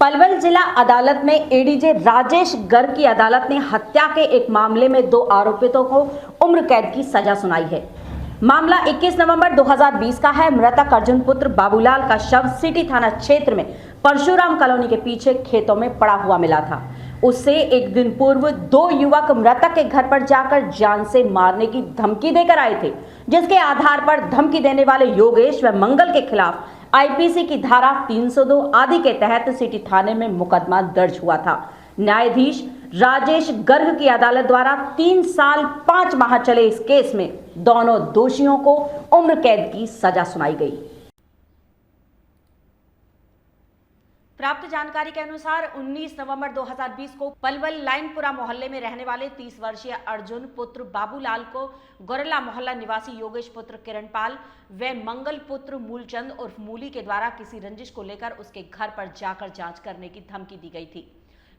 पलवल जिला अदालत में एडीजे राजेश गर्ग की अदालत ने हत्या के एक मामले में 2 आरोपितों को उम्र कैद की सजा सुनाई है। मामला 21 नवंबर 2020 का है। मृतक अर्जुन पुत्र बाबूलाल का शव सिटी थाना क्षेत्र में परशुराम कॉलोनी के पीछे खेतों में पड़ा हुआ मिला था। उससे एक दिन पूर्व 2 युवक मृतक के घर पर जाकर जान से मारने की धमकी देकर आए थे, जिसके आधार पर धमकी देने वाले योगेश व मंगल के खिलाफ आईपीसी की धारा 302 आदि के तहत सिटी थाने में मुकदमा दर्ज हुआ था। न्यायाधीश राजेश गर्ग की अदालत द्वारा 3 साल 5 माह चले इस केस में दोनों दोषियों को उम्र कैद की सजा सुनाई गई। प्राप्त जानकारी के अनुसार 19 नवंबर 2020 को पलवल लाइनपुरा मोहल्ले में रहने वाले 30 वर्षीय अर्जुन पुत्र बाबूलाल को गोरेला मोहल्ला निवासी योगेश पुत्र किरणपाल व मंगल पुत्र मूलचंद उर्फ मूली के द्वारा किसी रंजिश को लेकर उसके घर पर जाकर जांच करने की धमकी दी गई थी।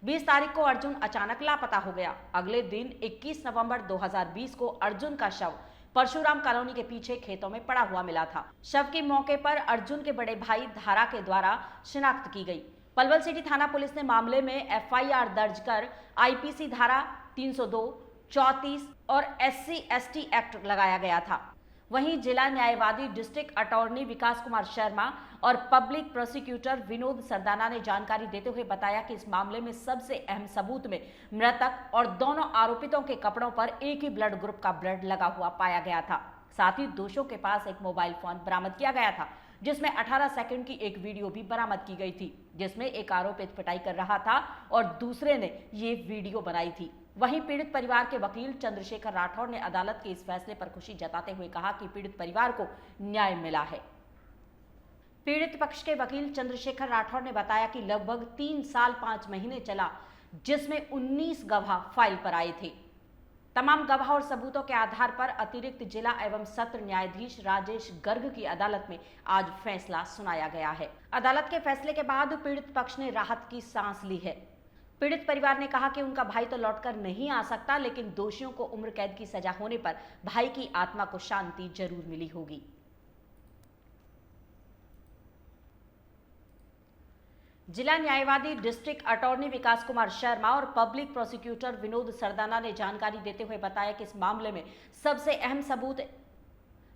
20 तारीख को अर्जुन अचानक लापता हो गया। अगले दिन 21 नवंबर 2020 को अर्जुन का शव परशुराम कॉलोनी के पीछे खेतों में पड़ा हुआ मिला था। शव के मौके पर अर्जुन के बड़े भाई धारा के द्वारा शिनाख्त की गई। पलवल सिटी थाना पुलिस ने मामले में एफआईआर दर्ज कर आईपीसी धारा 302, 34 और SC/ST एक्ट लगाया गया था। वहीं जिला न्यायवादी डिस्ट्रिक्ट अटॉर्नी विकास कुमार शर्मा और पब्लिक प्रोसिक्यूटर विनोद सरदाना ने जानकारी देते हुए बताया कि इस मामले में सबसे अहम सबूत में मृतक और दोनों आरोपितों के कपड़ों पर एक ही ब्लड ग्रुप का ब्लड लगा हुआ पाया गया था। साथ ही दोषियों के पास एक मोबाइल फोन बरामद किया गया था, जिसमें 18 सेकंड की एक वीडियो भी बरामद की गई थी, जिसमें एक आरोपित पिटाई कर रहा था और दूसरे ने ये वीडियो बनाई थी। वहीं पीड़ित परिवार के वकील चंद्रशेखर राठौर ने अदालत के इस फैसले पर खुशी जताते हुए कहा कि पीड़ित परिवार को न्याय मिला है। पीड़ित पक्ष के वकील चंद्रशेखर राठौर ने बताया कि लगभग 3 साल 5 महीने चला, जिसमें 19 गवाह फाइल पर आए थे। तमाम गवाह और सबूतों के आधार पर अतिरिक्त जिला एवं सत्र न्यायाधीश राजेश गर्ग की अदालत में आज फैसला सुनाया गया है। अदालत के फैसले के बाद पीड़ित पक्ष ने राहत की सांस ली है। पीड़ित परिवार ने कहा कि उनका भाई तो लौटकर नहीं आ सकता, लेकिन दोषियों को उम्र कैद की सजा होने पर भाई की आत्मा को शांति जरूर मिली होगी। जिला न्यायवादी डिस्ट्रिक्ट अटॉर्नी विकास कुमार शर्मा और पब्लिक प्रोसिक्यूटर विनोद सरदाना ने जानकारी देते हुए बताया कि इस मामले में सबसे अहम सबूत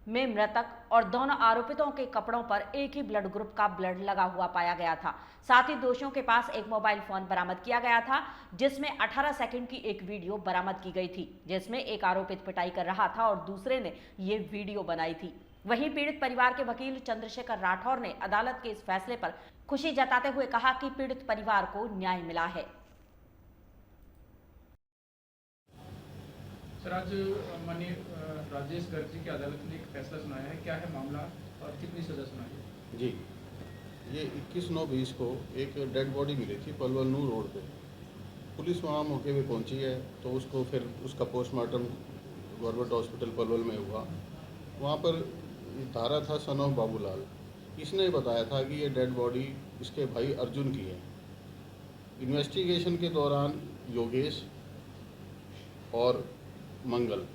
में मृतक और दोनों आरोपितों के कपड़ों पर एक ही ब्लड ग्रुप का ब्लड लगा हुआ पाया गया था। साथ ही दोषियों के पास एक मोबाइल फोन बरामद किया गया था, जिसमें 18 सेकंड की एक वीडियो बरामद की गई थी, जिसमें एक आरोपित पिटाई कर रहा था और दूसरे ने ये वीडियो बनाई थी। वहीं पीड़ित परिवार के वकील चंद्रशेखर राठौर ने अदालत के इस फैसले पर खुशी जताते हुए कहा कि पीड़ित परिवार को न्याय मिला है। सर, आज माननीय राजेश गर्ग जी की अदालत ने एक फैसला सुनाया है, क्या है मामला और कितनी सजा सुनाई है? जी, ये 21/9/20 को एक डेड बॉडी मिली थी पलवल नूर रोड पे। पुलिस वहाँ मौके पे पहुंची है, तो उसको फिर उसका पोस्टमार्टम गवर्नमेंट हॉस्पिटल पलवल में हुआ। वहाँ पर धारा था सन ऑफ बाबूलाल। इसने बताया था कि ये डेड बॉडी इसके भाई अर्जुन की है। इन्वेस्टिगेशन के दौरान योगेश और मंगल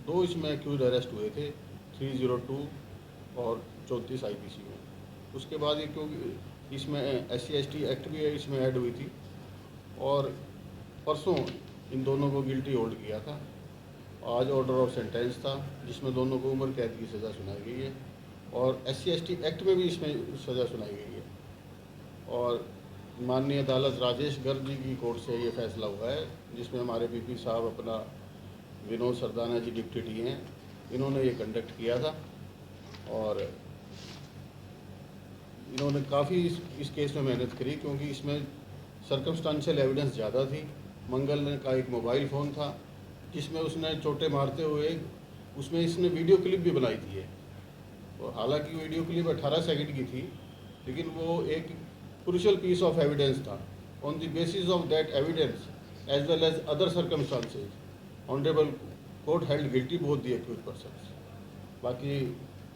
2 इसमें एक्यूज अरेस्ट हुए थे 302 और 34 आईपीसी में। उसके बाद ये क्योंकि इसमें SC/ST एक्ट भी है, इसमें ऐड हुई थी और परसों इन दोनों को गिल्टी होल्ड किया था। आज ऑर्डर ऑफ सेंटेंस था, जिसमें दोनों को उम्र कैद की सज़ा सुनाई गई है और SC/ST एक्ट में भी इसमें सज़ा सुनाई गई है। और माननीय अदालत राजेश गर्ग जी की कोर्ट से ये फैसला हुआ है, जिसमें हमारे पीपी साहब अपना विनोद सरदाना जी डिप्टी टी हैं, इन्होंने ये कंडक्ट किया था और इन्होंने काफ़ी इस केस में मेहनत करी, क्योंकि इसमें सर्कमस्टांशियल एविडेंस ज़्यादा थी। मंगल ने का एक मोबाइल फ़ोन था, जिसमें उसने चोटें मारते हुए उसमें इसने वीडियो क्लिप भी बनाई थी है। और हालांकि वीडियो क्लिप 18 सेकंड की थी, लेकिन वो एक क्रूशियल पीस ऑफ एविडेंस था। On the basis of that evidence as well as other circumstances, honourable court held guilty both the accuse persons. बाकी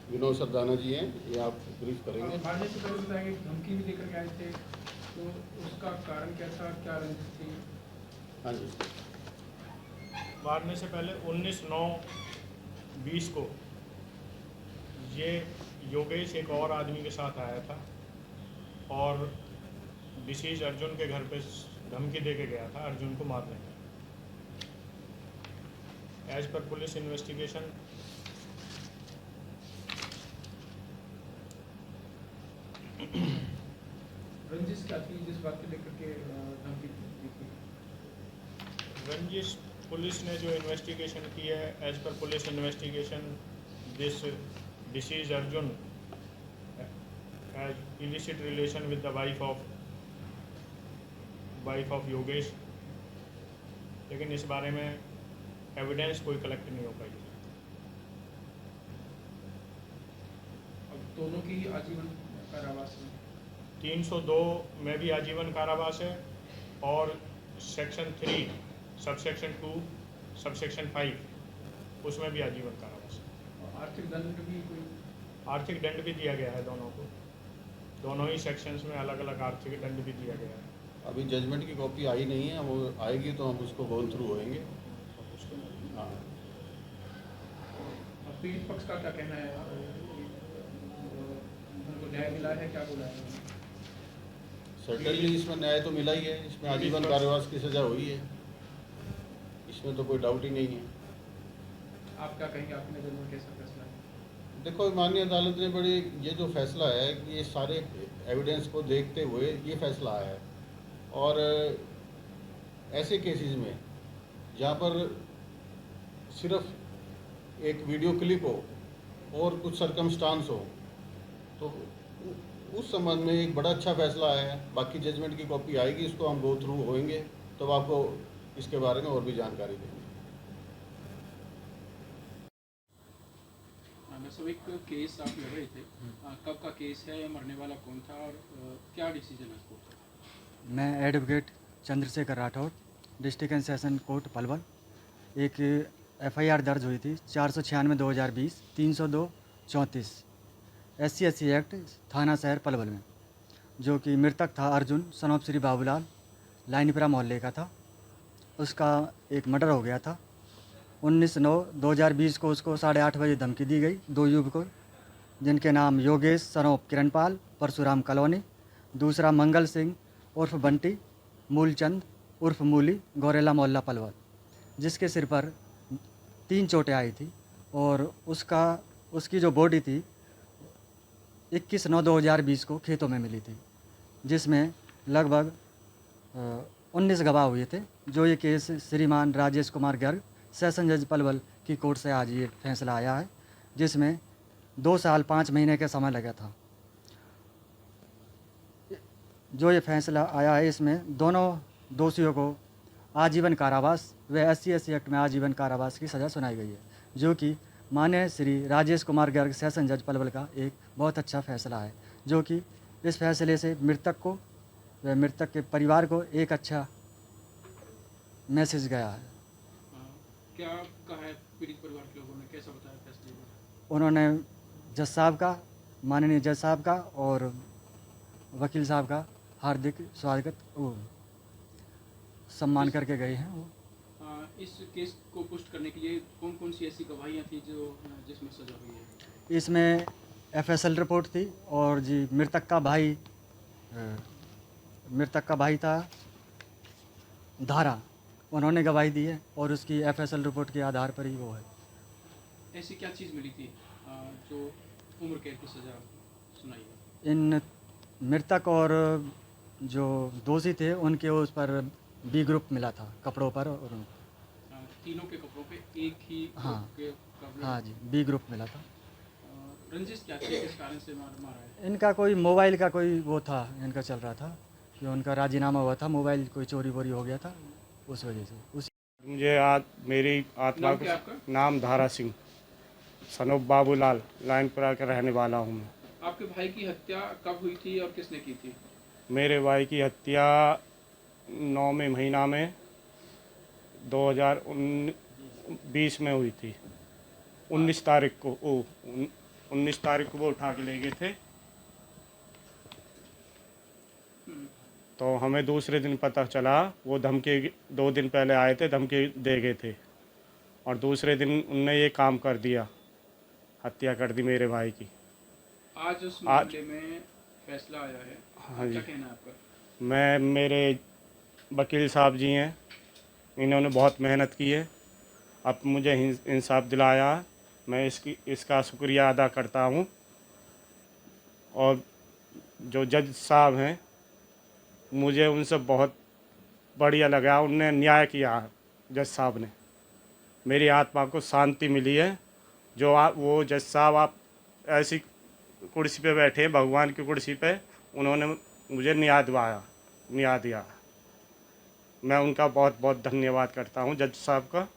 विनोद सरदाना जी हैं, ये आप ब्रीफ करेंगे। मारने से पहले बताया कि धमकी भी देकर के आए थे, तो उसका कारण क्या था, क्या रंजिश थी? हाँ जी, मारने से पहले 19/9/20 को ये योगेश एक और आदमी के साथ आया था और डिसीज अर्जुन के घर पे धमकी दे के गया था अर्जुन को मारने की। एज पर पुलिस इन्वेस्टिगेशन रंजिश क्या थी जिस बात को लेकर के धमकी दी थी? रंजिश पुलिस ने जो इन्वेस्टिगेशन की है, as per police investigation this deceased Arjun has illicit relation with the wife of Yogesh, लेकिन इस बारे में एविडेंस कोई कलेक्ट नहीं हो पाई। अब दोनों की आजीवन कारावास है। 302 में भी आजीवन कारावास है और सेक्शन 3 सबसेक्शन 2 सबसेक्शन 5 उसमें भी आजीवन कारावास है। और आर्थिक दंड भी कोई? आर्थिक दंड भी दिया गया है दोनों को, दोनों ही सेक्शंस में अलग अलग आर्थिक दंड भी दिया गया है। अभी जजमेंट की कॉपी आई नहीं है, वो आएगी तो हम उसको गोन थ्रू होएंगे। हाँ, अब पीड़ित पक्ष का क्या कहना है? उनको न्याय मिला है, क्या बोला है? सर्टेनली इसमें न्याय तो मिला ही है, इसमें आजीवन कारावास की सज़ा हुई है, इसमें तो कोई डाउट ही नहीं है। आप क्या कहेंगे, आपकी नज़र में कैसा फैसला है? देखो, माननीय अदालत ने बड़ी ये जो फैसला है कि ये सारे एविडेंस को देखते हुए ये फैसला आया है, और ऐसे केसेस में जहाँ पर सिर्फ एक वीडियो क्लिप हो और कुछ सरकमस्टांस हो, तो उस संबंध में एक बड़ा अच्छा फैसला आया है। बाकी जजमेंट की कॉपी आएगी, इसको हम गो थ्रू होएंगे तो आपको इसके बारे में और भी जानकारी देंगे। सब एक केस आप लड़ रहे थे, कब का केस है, मरने वाला कौन था और क्या डिसीजन है कोर्ट का? मैं advocate Chandrashekhar Rathore, district and session court Palwal. एक एफआईआर दर्ज हुई थी 496/2020 302/34 SC/SC एक्ट थाना शहर पलवल में, जो कि मृतक था अर्जुन सन ऑफ श्री बाबूलाल, लाइनपुरा मोहल्ले का था। उसका एक मर्डर हो गया था। 19/9/2020 को उसको 8:30 बजे धमकी दी गई 2 युवकों, जिनके नाम Yogesh son of Kiranpal, Parshuram colony, दूसरा मंगल सिंह उर्फ बंटी, मूलचंद उर्फ मूली, गौरेला मोहल्ला पलवल, जिसके सिर पर 3 चोटें आई थी। और उसकी जो बॉडी थी 21/9/2020 को खेतों में मिली थी, जिसमें लगभग 19 गवाह हुए थे। जो ये केस श्रीमान राजेश कुमार गर्ग, सेशन जज पलवल की कोर्ट से आज ये फैसला आया है, जिसमें 2 साल 5 महीने का समय लगा था। जो ये फैसला आया है, इसमें दोनों दोषियों को आजीवन कारावास व SC/SC एक्ट में आजीवन कारावास की सज़ा सुनाई गई है, जो कि माननीय श्री राजेश कुमार गर्ग सेशन जज पलवल का एक बहुत अच्छा फैसला है, जो कि इस फैसले से मृतक को व मृतक के परिवार को एक अच्छा मैसेज गया है। क्या कहा है पीड़ित परिवार के लोगों ने, कैसा बताया फैसले में? उन्होंने जज साहब का, माननीय जज साहब का और वकील साहब का हार्दिक स्वागत सम्मान करके गए हैं। वो इस केस को पुष्ट करने के लिए कौन कौन सी ऐसी गवाहियाँ थी जिसमें सजा हुई है? इसमें FSL रिपोर्ट थी, और जी मृतक का भाई था धारा, उन्होंने गवाही दी है, और उसकी FSL रिपोर्ट के आधार पर ही वो है। ऐसी क्या चीज़ मिली थी जो उम्र कैद की सजा सुनाई है? इन मृतक और जो दोषी थे उनके उस पर B ग्रुप मिला था कपड़ों पर, और तीनों के कपड़ों पे एक ही हाँ। के कपड़े? हाँ जी, B ग्रुप मिला था। रंजिश क्या थी, किस कारण से मारा है? इनका कोई मोबाइल का कोई वो था, इनका चल रहा था कि उनका राजीनामा हुआ था, मोबाइल कोई चोरी वोरी हो गया था, उस वजह से। मुझे मेरी आत्मा नाम क्या आपका? नाम धारा सिंह, सनोफ बाबूलाल, लाइनपुरा का रहने वाला हूँ मैं। आपके भाई की हत्या कब हुई थी और किसने की थी? मेरे भाई की हत्या 9वें महीना में 2020 में हुई थी। 19 तारीख को 19 तारीख को वो उठा के ले गए थे, तो हमें दूसरे दिन पता चला। वो धमकी 2 दिन पहले आए थे, धमकी दे गए थे, और दूसरे दिन उनने ये काम कर दिया, हत्या कर दी मेरे भाई की। आज उस मामले में फैसला आया है, हाँ जी। क्या कहना है आपका? मैं मेरे वकील साहब जी हैं, इन्होंने बहुत मेहनत की है, अब मुझे इंसाफ दिलाया। मैं इसका शुक्रिया अदा करता हूँ। और जो जज साहब हैं, मुझे उनसे बहुत बढ़िया लगा, उनने न्याय किया। जज साहब ने मेरी आत्मा को शांति मिली है। वो जज साहब आप ऐसी कुर्सी पे बैठे हैं, भगवान की कुर्सी पे, उन्होंने मुझे न्याय दिया। मैं उनका बहुत बहुत धन्यवाद करता हूँ जज साहब का।